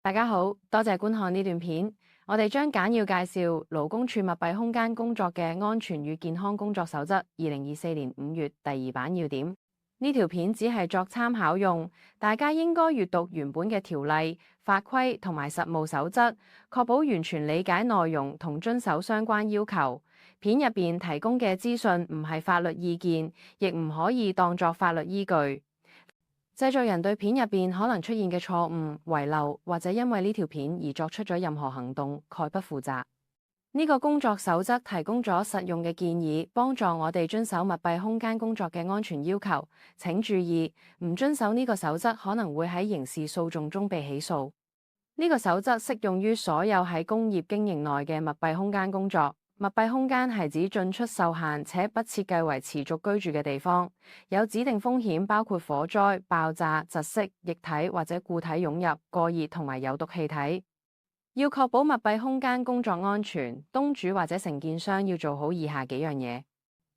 大家好，多謝觀看呢段片。我哋將簡要介紹勞工處密閉空間工作嘅安全與健康工作守則2024年5月第2版要點。呢條片只係作參考用，大家應該閱讀原本嘅條例、法規同埋實務守則，確保完全理解內容同遵守相關要求。片入邊提供嘅資訊唔係法律意見，亦唔可以當作法律依據。製作人對片入邊可能出現嘅錯誤、遺漏，或者因為呢條片而作出咗任何行動，概不負責。呢個工作守則提供咗實用嘅建議，幫助我哋遵守密閉空間工作嘅安全要求。請注意，唔遵守呢個守則可能會喺刑事訴訟中被起訴。呢個守則適用於所有喺工業經營內嘅密閉空間工作。密閉空間係指進出受限且不設計為持續居住嘅地方，有指定風險，包括火災、爆炸、窒息、液體或者固體湧入、過熱同埋有毒氣體。要確保密閉空間工作安全，東主或者承建商要做好以下幾樣嘢：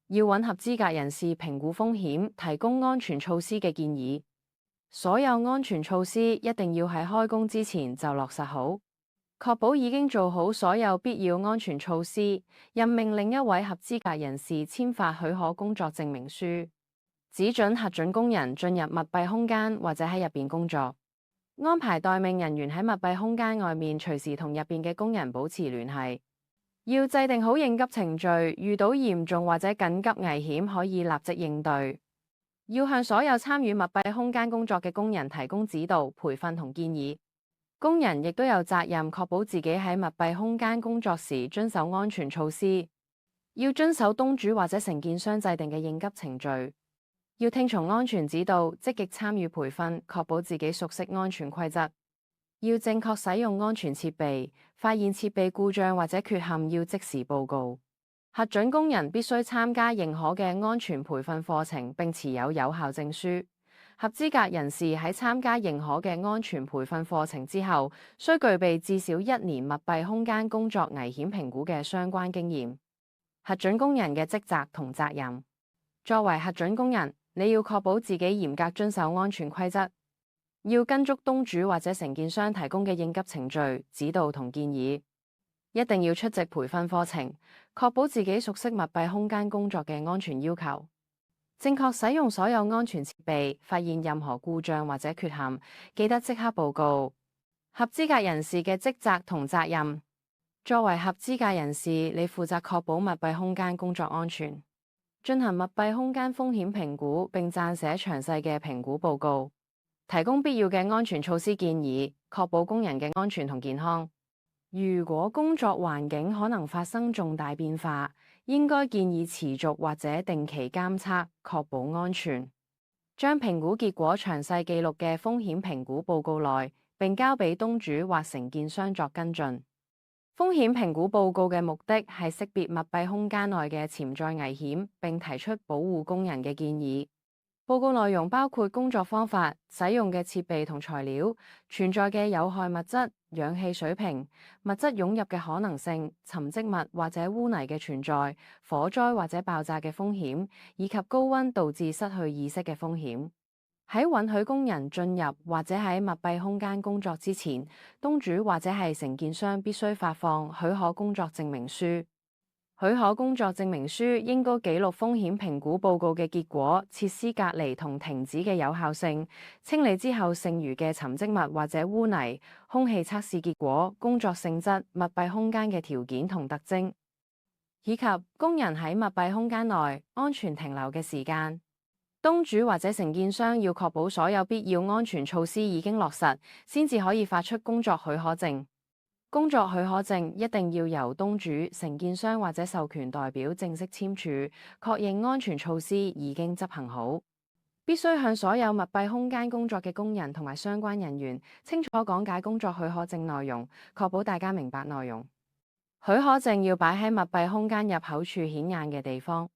要揾合資格人士評估風險，提供安全措施嘅建議。所有安全措施一定要喺開工之前就落實好。確保已經做好所有必要安全措施，任命另一位合資格人士簽發許可工作證明書，只准核准工人進入密閉空間或者喺入邊工作。安排待命人員喺密閉空間外面隨時同入邊嘅工人保持聯繫。要制定好應急程序，遇到嚴重或者緊急危險可以立即應對。要向所有參與密閉空間工作嘅工人提供指導、培訓同建議。工人亦都有責任確保自己喺密閉空間工作時遵守安全措施，要遵守東主或者承建商制定嘅應急程序，要聽從安全指導，積極參與培訓，確保自己熟悉安全規則，要正確使用安全設備，發現設備故障或者缺陷要即時報告。核准工人必須參加認可嘅安全培訓課程，並持有有效證書。合資格人士喺參加認可嘅安全培訓課程之後，需具備至少1年密閉空間工作危險評估嘅相關經驗。核准工人嘅職責同責任：作為核准工人，你要確保自己嚴格遵守安全規則，要跟足東主或者承建商提供嘅應急程序、指導同建議，一定要出席培訓課程，確保自己熟悉密閉空間工作嘅安全要求。正確使用所有安全設備，發現任何故障或者缺陷，記得即刻報告。合資格人士嘅職責同責任：作為合資格人士，你負責確保密閉空間工作安全，進行密閉空間風險評估，並撰寫詳細嘅評估報告，提供必要嘅安全措施建議，確保工人嘅安全同健康。如果工作環境可能發生重大變化，應該建議持續或者定期監測，確保安全。將評估結果詳細記錄嘅風險評估報告內，並交俾東主或承建商作跟進。風險評估報告嘅目的係識別密閉空間內嘅潛在危險，並提出保護工人嘅建議。報告內容包括工作方法、使用嘅設備同材料、存在嘅有害物質、氧氣水平、物質湧入嘅可能性、沉積物或者污泥嘅存在、火災或者爆炸嘅風險，以及高溫導致失去意識嘅風險。喺允許工人進入或者喺密閉空間工作之前，東主或者係承建商必須發放許可工作證明書。許可工作證明書應該記錄風險評估報告嘅結果、設施隔離同停止嘅有效性、清理之後剩餘嘅沉積物或者污泥、空氣測試結果、工作性質、密閉空間嘅條件同特徵，以及工人喺密閉空間內安全停留嘅時間。東主或者承建商要確保所有必要安全措施已經落實，先至可以發出工作許可證。工作許可證一定要由東主、承建商或者授權代表正式簽署，確認安全措施已經執行好。必須向所有密閉空間工作嘅工人同埋相關人員清楚講解工作許可證內容，確保大家明白內容。許可證要擺喺密閉空間入口處顯眼嘅地方。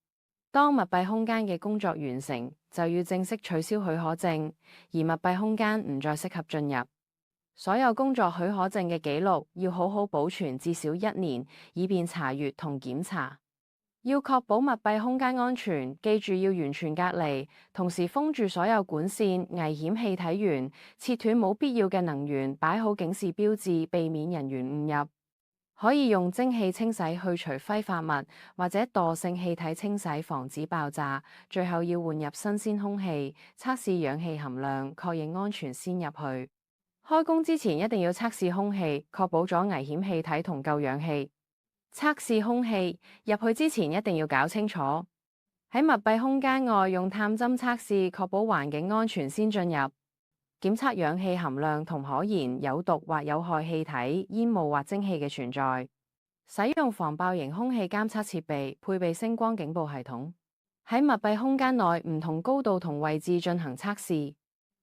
當密閉空間嘅工作完成，就要正式取消許可證，而密閉空間唔再適合進入。所有工作許可證嘅記錄要好好保存至少1年，以便查閱同檢查。要確保密閉空間安全，記住要完全隔離，同時封住所有管線、危險氣體源，切斷冇必要嘅能源，擺好警示標誌，避免人員誤入。可以用蒸汽清洗去除揮發物，或者惰性氣體清洗防止爆炸。最後要換入新鮮空氣，測試氧氣含量，確認安全先入去。開工之前一定要測試空氣，確保咗危險氣體同夠氧氣。測試空氣，入去之前一定要搞清楚。喺密閉空間外用探針測試，確保環境安全先進入。檢測氧氣含量同可燃、有毒或有害氣體、煙霧或蒸汽嘅存在。使用防爆型空氣監測設備，配備聲光警報系統。喺密閉空間內唔同高度同位置進行測試。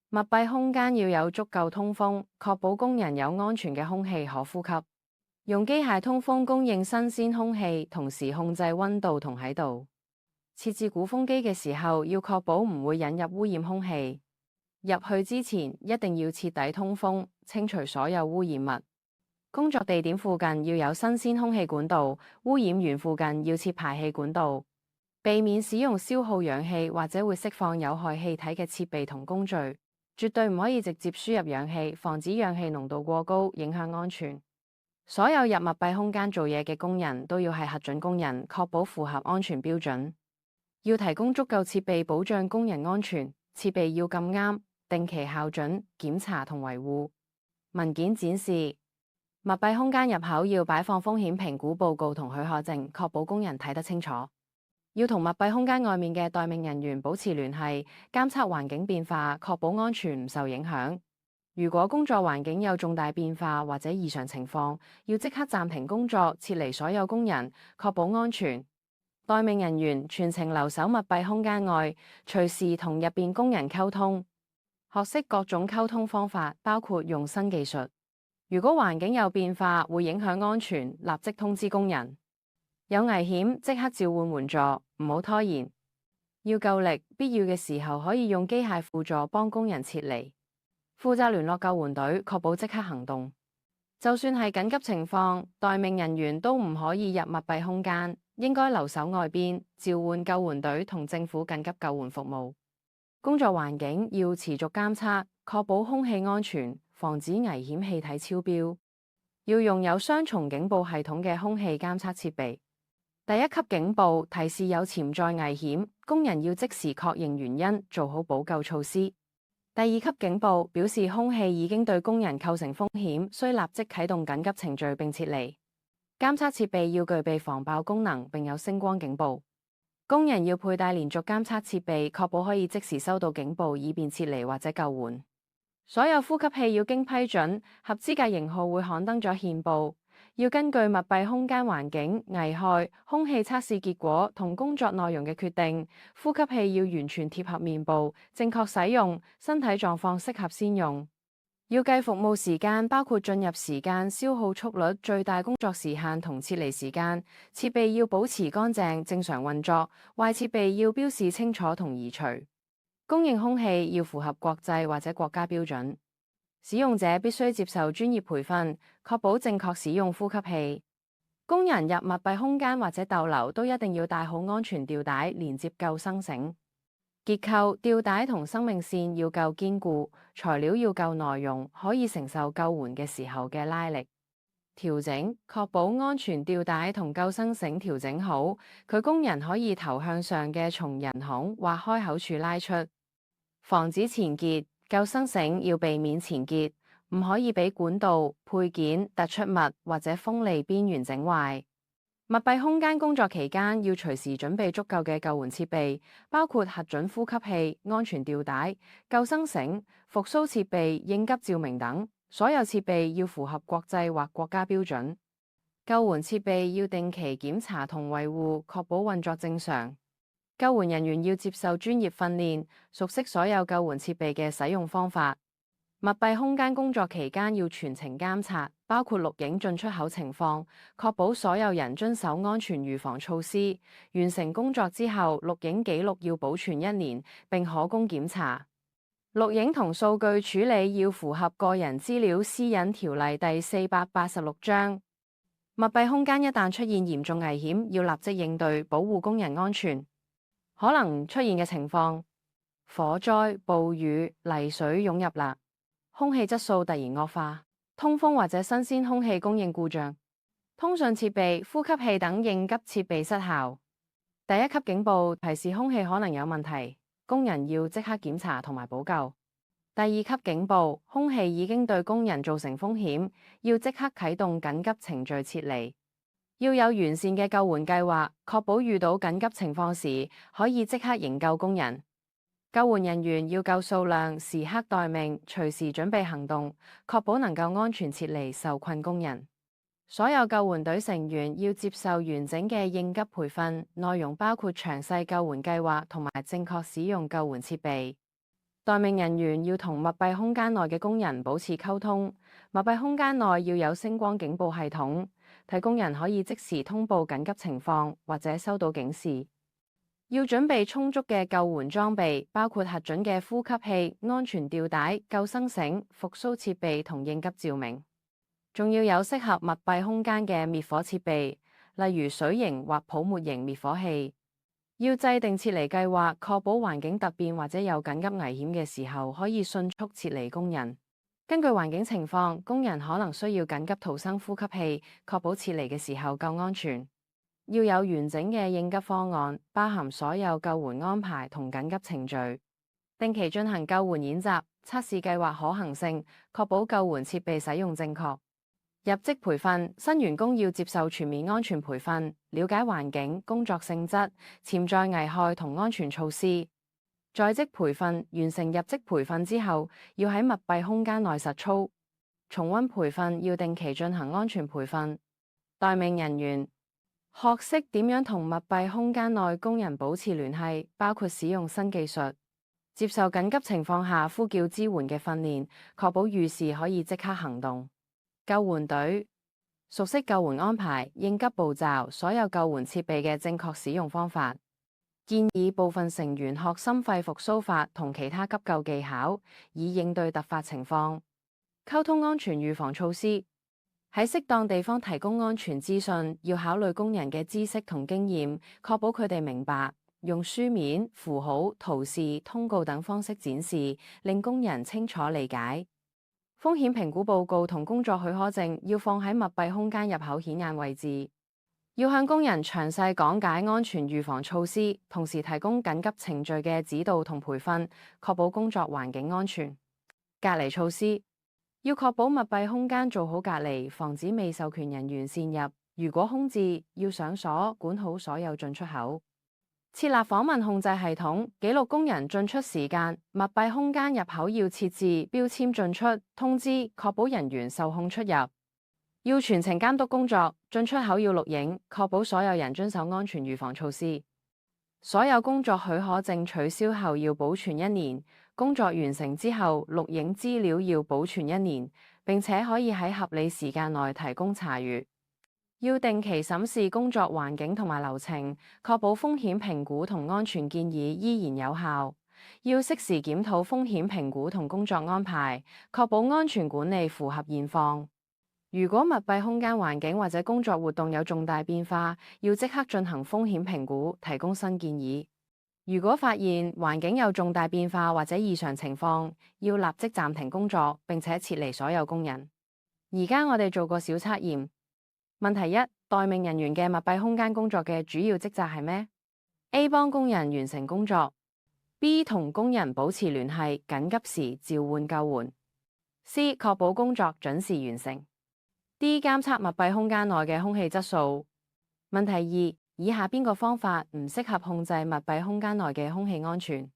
密閉空間要有足夠通風，確保工人有安全嘅空氣可呼吸。用機械通風供應新鮮空氣，同時控制溫度同緯度。設置鼓風機嘅時候，要確保唔會引入污染空氣。入去之前一定要徹底通風，清除所有污染物。工作地點附近要有新鮮空氣管道，污染源附近要設排氣管道。避免使用消耗氧氣或者會釋放有害氣體嘅設備同工序。絕對唔可以直接輸入氧氣，防止氧氣濃度過高，影響安全。所有入密閉空間做嘢嘅工人都要係核准工人，確保符合安全標準。要提供足夠設備保障工人安全，設備要咁啱，定期校準、檢查同維護。文件展示，密閉空間入口要擺放風險評估報告同許可證，確保工人睇得清楚。要同密閉空間外面嘅待命人員保持聯繫，監測環境變化，確保安全唔受影響。如果工作環境有重大變化或者異常情況，要即刻暫停工作，撤離所有工人，確保安全。待命人員全程留守密閉空間外，隨時同入邊工人溝通，學識各種溝通方法，包括用新技術。如果環境有變化，會影響安全，立即通知工人。有危險，即刻召喚援助，唔好拖延。要夠力，必要嘅時候可以用機械輔助幫工人撤離。負責聯絡救援隊，確保即刻行動。就算係緊急情況，待命人員都唔可以入密閉空間，應該留守外邊，召喚救援隊同政府緊急救援服務。工作環境要持續監測，確保空氣安全，防止危險氣體超標。要用有雙重警報系統嘅空氣監測設備。第一級警報提示有潛在危險，工人要即時確認原因，做好補救措施。第二級警報表示空氣已經對工人構成風險，需立即啟動緊急程序並撤離。監測設備要具備防爆功能，並有聲光警報。工人要佩戴連續監測設備，確保可以即時收到警報，以便撤離或者救援。所有呼吸器要經批准，合資格型號會刊登咗憲報。要根據密閉空間環境、危害、空氣測試結果同工作內容嘅決定，呼吸器要完全貼合面部，正確使用，身體狀況適合先用。要計服務時間，包括進入時間、消耗速率、最大工作時限同撤離時間。設備要保持乾淨、正常運作，壞設備要標示清楚同移除。供應空氣要符合國際或者國家標準。使用者必須接受專業培訓，確保正確使用呼吸器。工人入密閉空間或者逗留都一定要帶好安全吊帶，連接救生繩。結構、吊帶同生命線要夠堅固，材料要夠耐用，可以承受救援嘅時候嘅拉力。調整，確保安全吊帶同救生繩調整好，佢工人可以頭向上嘅從人孔或開口處拉出，防止纏結。救生繩要避免纏結，唔可以俾管道、配件、突出物或者鋒利邊緣整壞。密閉空間工作期間要隨時準備足夠嘅救援設備，包括核准呼吸器、安全吊帶、救生繩、復甦設備、應急照明等。所有設備要符合國際或國家標準。救援設備要定期檢查同維護，確保運作正常。救援人員要接受專業訓練，熟悉所有救援設備嘅使用方法。密閉空間工作期間要全程監察，包括錄影進出口情況，確保所有人遵守安全預防措施。完成工作之後，錄影記錄要保存1年，並可供檢查。錄影同數據處理要符合個人資料私隱條例第486章。密閉空間一旦出現嚴重危險，要立即應對，保護工人安全。可能出現嘅情況：火災、暴雨、泥水湧入啦，空氣質素突然惡化，通風或者新鮮空氣供應故障，通訊設備、呼吸器等應急設備失效。第一級警報提示空氣可能有問題，工人要即刻檢查同埋補救。第二級警報，空氣已經對工人造成風險，要即刻啟動緊急程序撤離。要有完善嘅救援計劃，確保遇到緊急情況時可以即刻營救工人。救援人員要夠數量，時刻待命，隨時準備行動，確保能夠安全撤離受困工人。所有救援隊成員要接受完整嘅應急培訓，內容包括詳細救援計劃同埋正確使用救援設備。待命人員要同密閉空間內嘅工人保持溝通，密閉空間內要有聲光警報系統，提供人可以即時通報緊急情況或者收到警示。要準備充足嘅救援裝備，包括核准嘅呼吸器、安全吊帶、救生繩、復甦設備同應急照明。仲要有適合密閉空間嘅滅火設備，例如水型或泡沫型滅火器。要制定撤離計劃，確保環境突變或者有緊急危險嘅時候，可以迅速撤離工人。根據環境情況，工人可能需要緊急逃生呼吸器，確保撤離嘅時候夠安全。要有完整嘅應急方案，包含所有救援安排同緊急程序。定期進行救援演習，測試計劃可行性，確保救援設備使用正確。入職培訓，新員工要接受全面安全培訓，了解環境、工作性質、潛在危害同安全措施。在職培訓，完成入職培訓之後，要喺密閉空間內實操。重溫培訓，要定期進行安全培訓。待命人員學識點樣同密閉空間內工人保持聯繫，包括使用新技術，接受緊急情況下呼叫支援嘅訓練，確保遇事可以即刻行動。救援隊熟悉救援安排、應急步驟、所有救援設備嘅正確使用方法。建議部分成員學心肺復甦法同其他急救技巧，以應對突發情況。溝通安全預防措施，喺適當地方提供安全資訊，要考慮工人嘅知識同經驗，確保佢哋明白，用書面、符號、圖示、通告等方式展示，令工人清楚理解。風險評估報告同工作許可證要放喺密閉空間入口顯眼位置，要向工人詳細講解安全預防措施，同時提供緊急程序嘅指導同培訓，確保工作環境安全。隔離措施，要確保密閉空間做好隔離，防止未授權人員擅入。如果空置，要上鎖，管好所有進出口。設立訪問控制系統，記錄工人進出時間。密閉空間入口要設置標籤進出通知，確保人員受控出入。要全程監督工作，進出口要錄影，確保所有人遵守安全預防措施。所有工作許可證取消後要保存1年，工作完成之後錄影資料要保存1年，並且可以喺合理時間內提供查閱。要定期審視工作環境同埋流程，確保風險評估同安全建議依然有效。要適時檢討風險評估同工作安排，確保安全管理符合現況。如果密閉空間環境或者工作活動有重大變化，要即刻進行風險評估，提供新建議。如果發現環境有重大變化或者異常情況，要立即暫停工作，並且撤離所有工人。而家我哋做個小測驗。問題1：待命人員嘅密閉空間工作嘅主要職責係咩？A 幫工人完成工作 ，B 同工人保持聯繫，緊急時召喚救援 ，C 確保工作準時完成 ，D 監測密閉空間內嘅空氣質素。問題2：以下邊個方法唔適合控制密閉空間內嘅空氣安全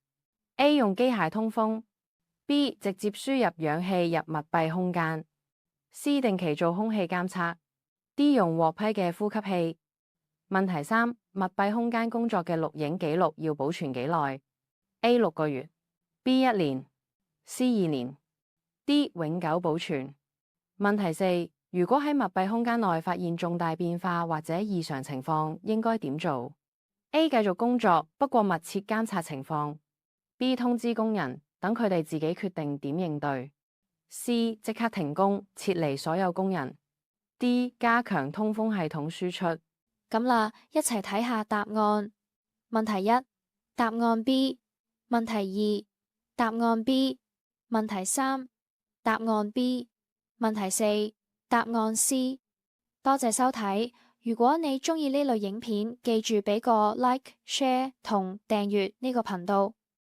？A 用機械通風 ，B 直接輸入氧氣入密閉空間 ，C 定期做空氣監測。D 用獲批嘅呼吸器。問題3：密閉空間工作嘅錄影記錄要保存幾耐？A 6個月 ，B 1年 ，C 2年 ，D 永久保存。問題4：如果喺密閉空間內發現重大變化或者異常情況，應該點做？A 繼續工作，不過密切監察情況。B 通知工人，等佢哋自己決定點應對。C 即刻停工，撤離所有工人。D. 加強通風系統輸出。咁啦，一齊睇下答案。問題一，答案 B。問題二，答案 B。問題三，答案 B。問題四，答案 C。多謝收睇。如果你鍾意呢類影片，記住俾個 like、share 同訂閱呢個頻道。